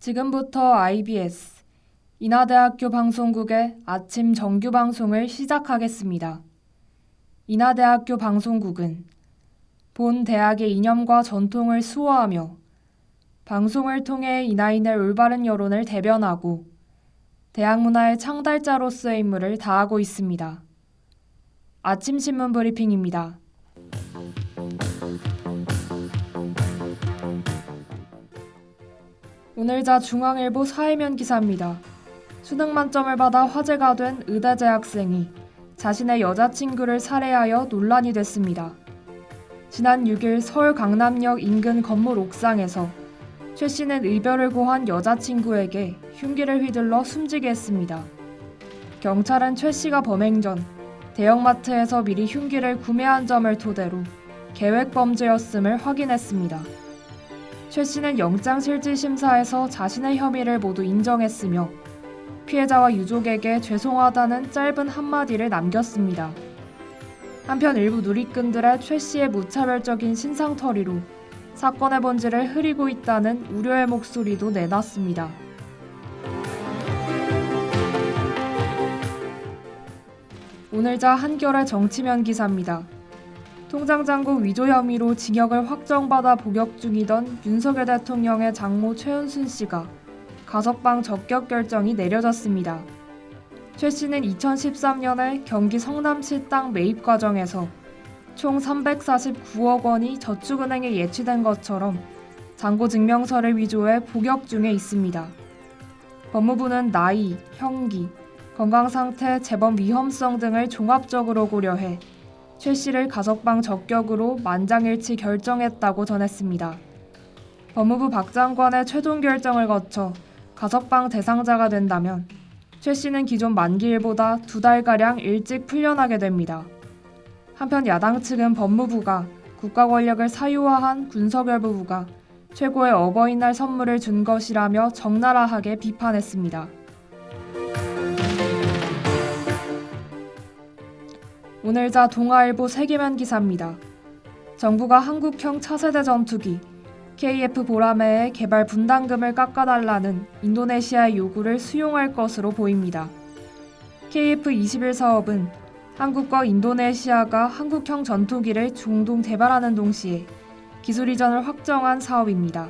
지금부터 IBS 인하대학교 방송국의 아침 정규 방송을 시작하겠습니다. 인하대학교 방송국은 본 대학의 이념과 전통을 수호하며 방송을 통해 인하인의 올바른 여론을 대변하고 대학 문화의 창달자로서의 임무를 다하고 있습니다. 아침 신문 브리핑입니다. 오늘자 중앙일보 사회면 기사입니다. 수능 만점을 받아 화제가 된 의대제 학생이 자신의 여자친구를 살해하여 논란이 됐습니다. 지난 6일 서울 강남역 인근 건물 옥상에서 최 씨는 이별을 고한 여자친구에게 흉기를 휘둘러 숨지게 했습니다. 경찰은 최 씨가 범행 전 대형마트에서 미리 흉기를 구매한 점을 토대로 계획 범죄였음을 확인했습니다. 최 씨는 영장실질심사에서 자신의 혐의를 모두 인정했으며 피해자와 유족에게 죄송하다는 짧은 한마디를 남겼습니다. 한편 일부 누리꾼들의 최 씨의 무차별적인 신상털이로 사건의 본질을 흐리고 있다는 우려의 목소리도 내놨습니다. 오늘자 한겨레 정치면 기사입니다. 통장잔고 위조 혐의로 징역을 확정받아 복역 중이던 윤석열 대통령의 장모 최은순 씨가 가석방 적격 결정이 내려졌습니다. 최 씨는 2013년에 경기 성남시 땅 매입 과정에서 총 349억 원이 저축은행에 예치된 것처럼 잔고 증명서를 위조해 복역 중에 있습니다. 법무부는 나이, 형기, 건강상태, 재범 위험성 등을 종합적으로 고려해 최 씨를 가석방 적격으로 만장일치 결정했다고 전했습니다. 법무부 박 장관의 최종 결정을 거쳐 가석방 대상자가 된다면 최 씨는 기존 만기일보다 2달가량 일찍 풀려나게 됩니다. 한편 야당 측은 법무부가 국가 권력을 사유화한 군석열 부부가 최고의 어버이날 선물을 준 것이라며 적나라하게 비판했습니다. 오늘자 동아일보 세계면 기사입니다. 정부가 한국형 차세대 전투기 KF 보라매의 개발 분담금을 깎아달라는 인도네시아의 요구를 수용할 것으로 보입니다. KF-21 사업은 한국과 인도네시아가 한국형 전투기를 공동 개발하는 동시에 기술 이전을 확정한 사업입니다.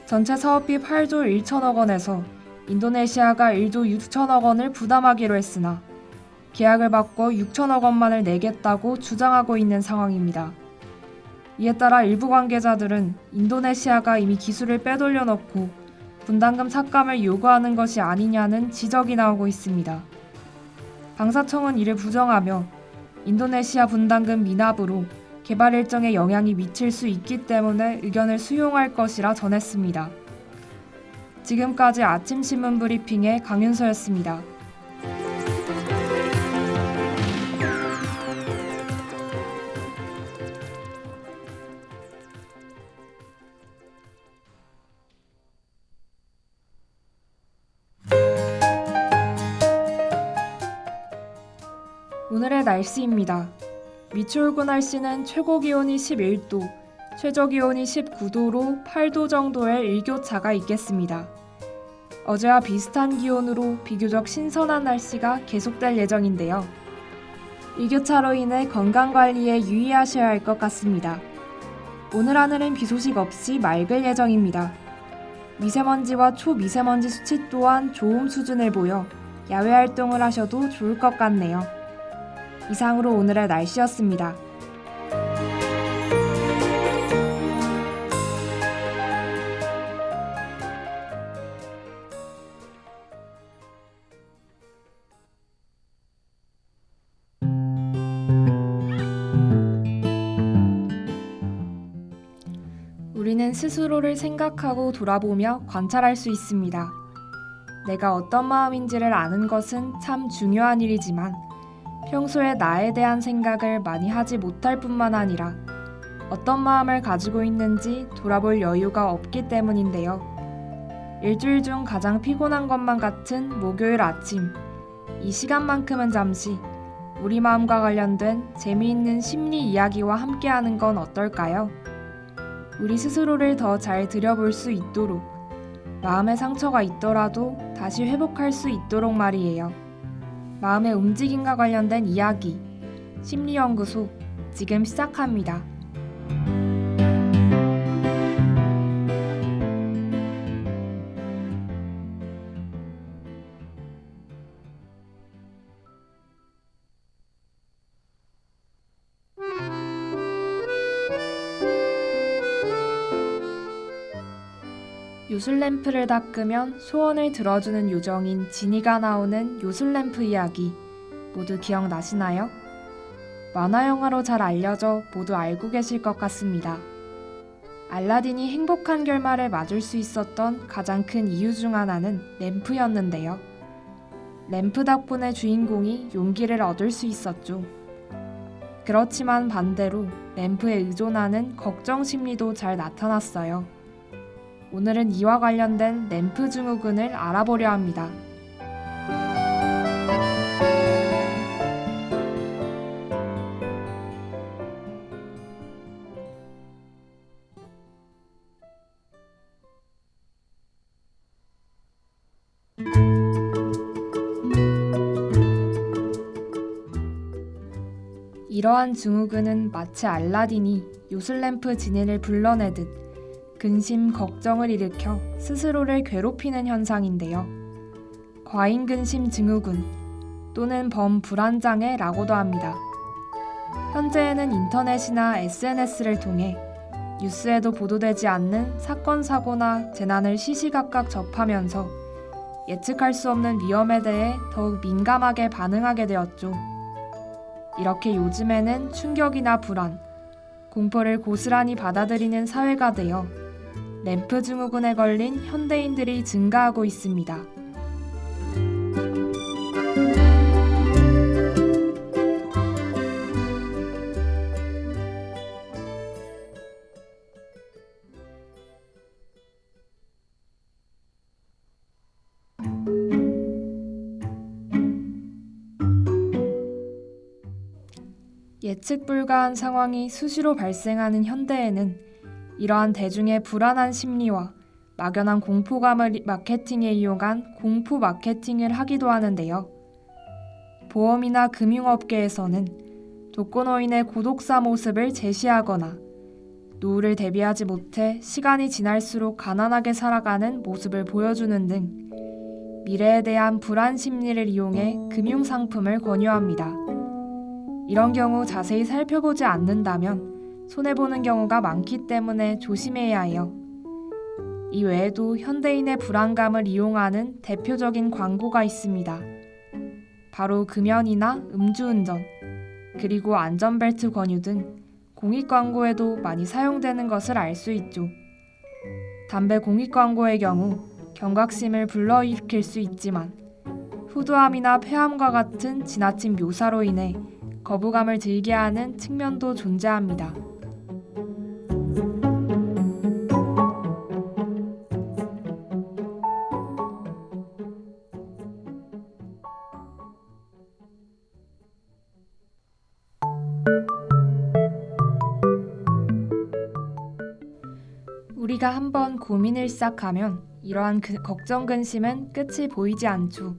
전체 사업비 8조 1천억 원에서 인도네시아가 1조 6천억 원을 부담하기로 했으나 계약을 바꿔 6천억 원만을 내겠다고 주장하고 있는 상황입니다. 이에 따라 일부 관계자들은 인도네시아가 이미 기술을 빼돌려 놓고 분담금 삭감을 요구하는 것이 아니냐는 지적이 나오고 있습니다. 방사청은 이를 부정하며 인도네시아 분담금 미납으로 개발 일정에 영향이 미칠 수 있기 때문에 의견을 수용할 것이라 전했습니다. 지금까지 아침 신문 브리핑의 강윤서였습니다. 오늘의 날씨입니다. 미추홀구 날씨는 최고 기온이 11도, 최저 기온이 19도로 8도 정도의 일교차가 있겠습니다. 어제와 비슷한 기온으로 비교적 신선한 날씨가 계속될 예정인데요. 일교차로 인해 건강관리에 유의하셔야 할 것 같습니다. 오늘 하늘은 비 소식 없이 맑을 예정입니다. 미세먼지와 초미세먼지 수치 또한 좋음 수준을 보여 야외 활동을 하셔도 좋을 것 같네요. 이상으로 오늘의 날씨였습니다. 우리는 스스로를 생각하고 돌아보며 관찰할 수 있습니다. 내가 어떤 마음인지를 아는 것은 참 중요한 일이지만 평소에 나에 대한 생각을 많이 하지 못할 뿐만 아니라 어떤 마음을 가지고 있는지 돌아볼 여유가 없기 때문인데요. 일주일 중 가장 피곤한 것만 같은 목요일 아침, 이 시간만큼은 잠시 우리 마음과 관련된 재미있는 심리 이야기와 함께하는 건 어떨까요? 우리 스스로를 더 잘 들여볼 수 있도록 마음의 상처가 있더라도 다시 회복할 수 있도록 말이에요. 마음의 움직임과 관련된 이야기, 심리연구소 지금 시작합니다. 요술램프를 닦으면 소원을 들어주는 요정인 지니가 나오는 요술램프 이야기 모두 기억나시나요? 만화영화로 잘 알려져 모두 알고 계실 것 같습니다. 알라딘이 행복한 결말을 맞을 수 있었던 가장 큰 이유 중 하나는 램프였는데요. 램프 덕분에 주인공이 용기를 얻을 수 있었죠. 그렇지만 반대로 램프에 의존하는 걱정 심리도 잘 나타났어요. 오늘은 이와 관련된 램프 증후군을 알아보려 합니다. 이러한 증후군은 마치 알라딘이 요술램프 지니를 불러내듯 근심, 걱정을 일으켜 스스로를 괴롭히는 현상인데요. 과잉근심 증후군 또는 범불안장애라고도 합니다. 현재에는 인터넷이나 SNS를 통해 뉴스에도 보도되지 않는 사건, 사고나 재난을 시시각각 접하면서 예측할 수 없는 위험에 대해 더욱 민감하게 반응하게 되었죠. 이렇게 요즘에는 충격이나 불안, 공포를 고스란히 받아들이는 사회가 되어 램프 증후군에 걸린 현대인들이 증가하고 있습니다. 예측 불가한 상황이 수시로 발생하는 현대에는 이러한 대중의 불안한 심리와 막연한 공포감을 마케팅에 이용한 공포 마케팅을 하기도 하는데요. 보험이나 금융업계에서는 독거노인의 고독사 모습을 제시하거나 노후를 대비하지 못해 시간이 지날수록 가난하게 살아가는 모습을 보여주는 등 미래에 대한 불안 심리를 이용해 금융상품을 권유합니다. 이런 경우 자세히 살펴보지 않는다면 손해보는 경우가 많기 때문에 조심해야 해요. 이 외에도 현대인의 불안감을 이용하는 대표적인 광고가 있습니다. 바로 금연이나 음주운전, 그리고 안전벨트 권유 등 공익 광고에도 많이 사용되는 것을 알 수 있죠. 담배 공익 광고의 경우 경각심을 불러일으킬 수 있지만 후두암이나 폐암과 같은 지나친 묘사로 인해 거부감을 들게 하는 측면도 존재합니다. 우리가 한번 고민을 시작하면 이러한 걱정 근심은 끝이 보이지 않죠.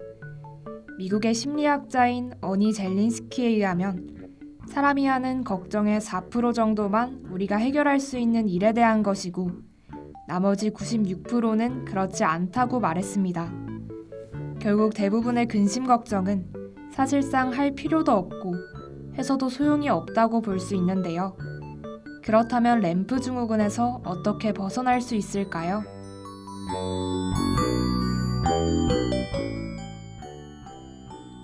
미국의 심리학자인 어니 젤린스키에 의하면 사람이 하는 걱정의 4% 정도만 우리가 해결할 수 있는 일에 대한 것이고 나머지 96%는 그렇지 않다고 말했습니다. 결국 대부분의 근심 걱정은 사실상 할 필요도 없고 해서도 소용이 없다고 볼 수 있는데요. 그렇다면 램프 증후군에서 어떻게 벗어날 수 있을까요?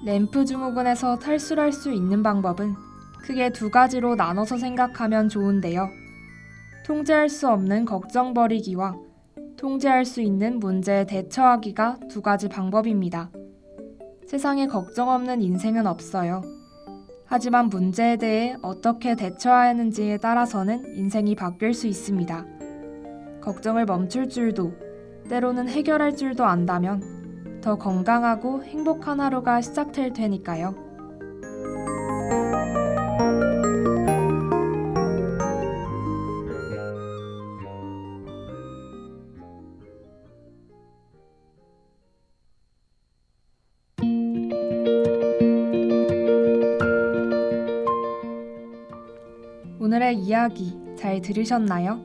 램프 증후군에서 탈출할 수 있는 방법은 크게 두 가지로 나눠서 생각하면 좋은데요. 통제할 수 없는 걱정 버리기와 통제할 수 있는 문제에 대처하기가 두 가지 방법입니다. 세상에 걱정 없는 인생은 없어요. 하지만 문제에 대해 어떻게 대처하는지에 따라서는 인생이 바뀔 수 있습니다. 걱정을 멈출 줄도, 때로는 해결할 줄도 안다면 더 건강하고 행복한 하루가 시작될 테니까요. 오늘의 이야기 잘 들으셨나요?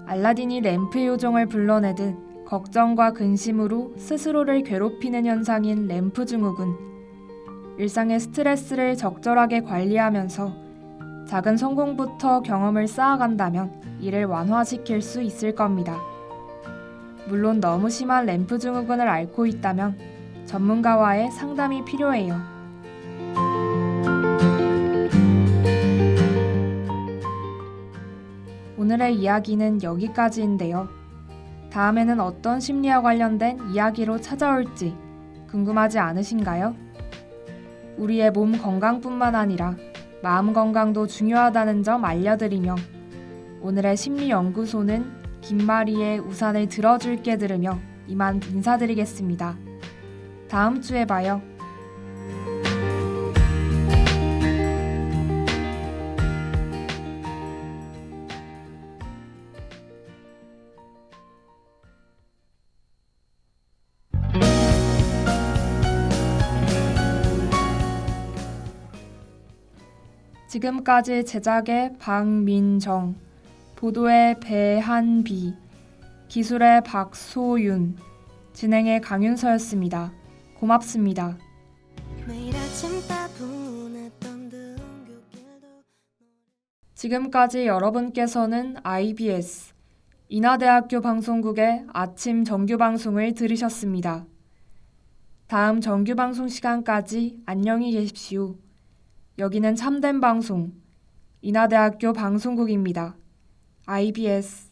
알라딘이 램프 요정을 불러내듯 걱정과 근심으로 스스로를 괴롭히는 현상인 램프 증후군. 일상의 스트레스를 적절하게 관리하면서 작은 성공부터 경험을 쌓아간다면 이를 완화시킬 수 있을 겁니다. 물론 너무 심한 램프 증후군을 앓고 있다면 전문가와의 상담이 필요해요. 오늘의 이야기는 여기까지인데요. 다음에는 어떤 심리와 관련된 이야기로 찾아올지 궁금하지 않으신가요? 우리의 몸 건강뿐만 아니라 마음 건강도 중요하다는 점 알려드리며 오늘의 심리연구소는 김마리의 우산을 들어줄게 들으며 이만 인사드리겠습니다. 다음 주에 봐요. 지금까지 제작의 박민정, 보도의 배한비, 기술의 박소윤, 진행의 강윤서였습니다. 고맙습니다. 지금까지 여러분께서는 IBS, 인하대학교 방송국의 아침 정규방송을 들으셨습니다. 다음 정규방송 시간까지 안녕히 계십시오. 여기는 참된 방송, 인하대학교 방송국입니다. IBS